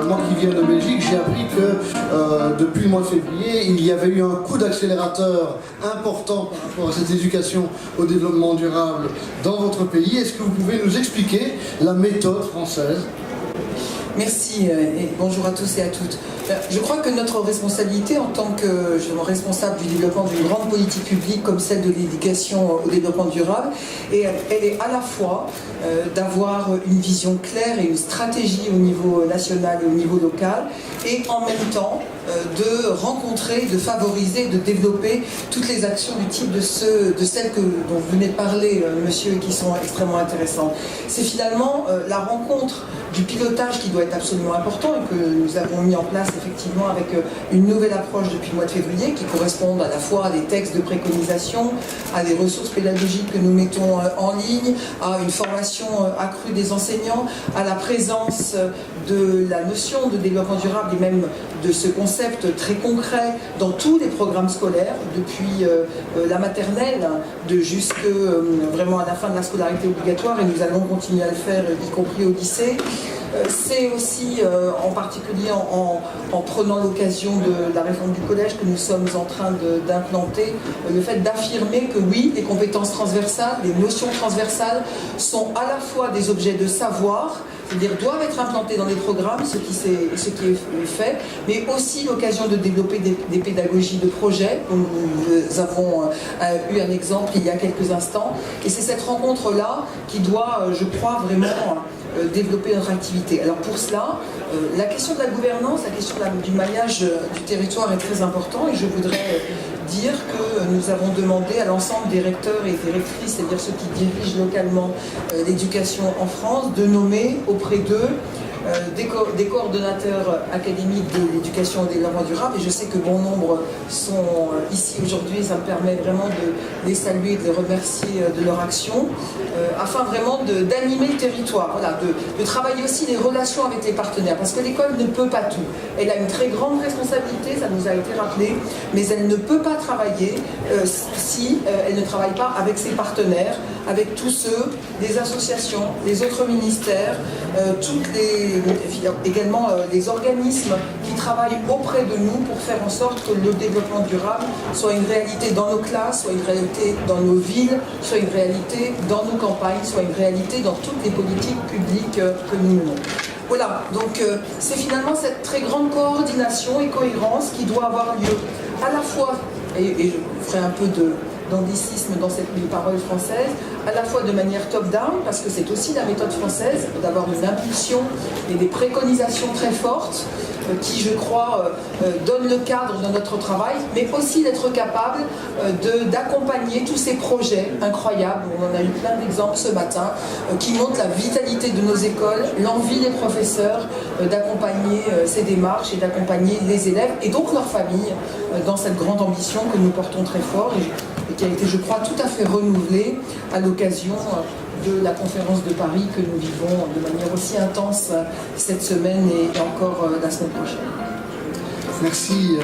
moi qui viens de Belgique, j'ai appris que depuis le mois de février, il y avait eu un coup d'accélérateur important par rapport à cette éducation au développement durable dans votre pays. Est-ce que vous pouvez nous expliquer la méthode française ? Merci et bonjour à tous et à toutes. Je crois que notre responsabilité en tant que responsable du développement d'une grande politique publique comme celle de l'éducation au développement durable, et elle est à la fois d'avoir une vision claire et une stratégie au niveau national et au niveau local, et en même temps de rencontrer, de favoriser, de développer toutes les actions du type de celles dont vous venez de parler, monsieur, qui sont extrêmement intéressantes. C'est finalement la rencontre du pilotage qui doit être absolument important et que nous avons mis en place effectivement avec une nouvelle approche depuis le mois de février qui correspond à la fois à des textes de préconisation, à des ressources pédagogiques que nous mettons en ligne, à une formation accrue des enseignants, à la présence de la notion de développement durable et même de ce concept très concret dans tous les programmes scolaires, depuis la maternelle jusque vraiment à la fin de la scolarité obligatoire, et nous allons continuer à le faire, y compris au lycée. C'est aussi en particulier en prenant l'occasion de la réforme du collège que nous sommes en train d'implanter le fait d'affirmer que oui, les compétences transversales, les notions transversales sont à la fois des objets de savoir, c'est-à-dire doivent être implantés dans les programmes, ce qui est fait, mais aussi l'occasion de développer des pédagogies de projet, dont nous avons eu un exemple il y a quelques instants, et c'est cette rencontre-là qui doit, je crois, vraiment développer notre activité. Alors pour cela, la question de la gouvernance, la question du maillage du territoire est très importante, et je voudrais dire que nous avons demandé à l'ensemble des recteurs et directrices, c'est-à-dire ceux qui dirigent localement l'éducation en France, de nommer auprès d'eux des coordonnateurs académiques de l'éducation au développement durable, et je sais que bon nombre sont ici aujourd'hui, ça me permet vraiment de les saluer, de les remercier de leur action, afin vraiment d'animer le territoire, voilà, de travailler aussi les relations avec les partenaires, parce que l'école ne peut pas tout. Elle a une très grande responsabilité, ça nous a été rappelé, mais elle ne peut pas travailler si elle ne travaille pas avec ses partenaires, avec tous ceux, les associations, les autres ministères, également les organismes qui travaillent auprès de nous pour faire en sorte que le développement durable soit une réalité dans nos classes, soit une réalité dans nos villes, soit une réalité dans nos campagnes, soit une réalité dans toutes les politiques publiques que nous menons. Voilà, donc c'est finalement cette très grande coordination et cohérence qui doit avoir lieu à la fois, et je ferai un peu d'anglicisme dans cette parole française, à la fois de manière top-down, parce que c'est aussi la méthode française, d'avoir une impulsion et des préconisations très fortes qui, je crois, donnent le cadre de notre travail, mais aussi d'être capable d'accompagner tous ces projets incroyables. On en a eu plein d'exemples ce matin, qui montrent la vitalité de nos écoles, l'envie des professeurs d'accompagner ces démarches et d'accompagner les élèves et donc leurs familles dans cette grande ambition que nous portons très fort et qui a été, je crois, tout à fait renouvelée à l'occasion de la conférence de Paris que nous vivons de manière aussi intense cette semaine et encore la semaine prochaine. Merci.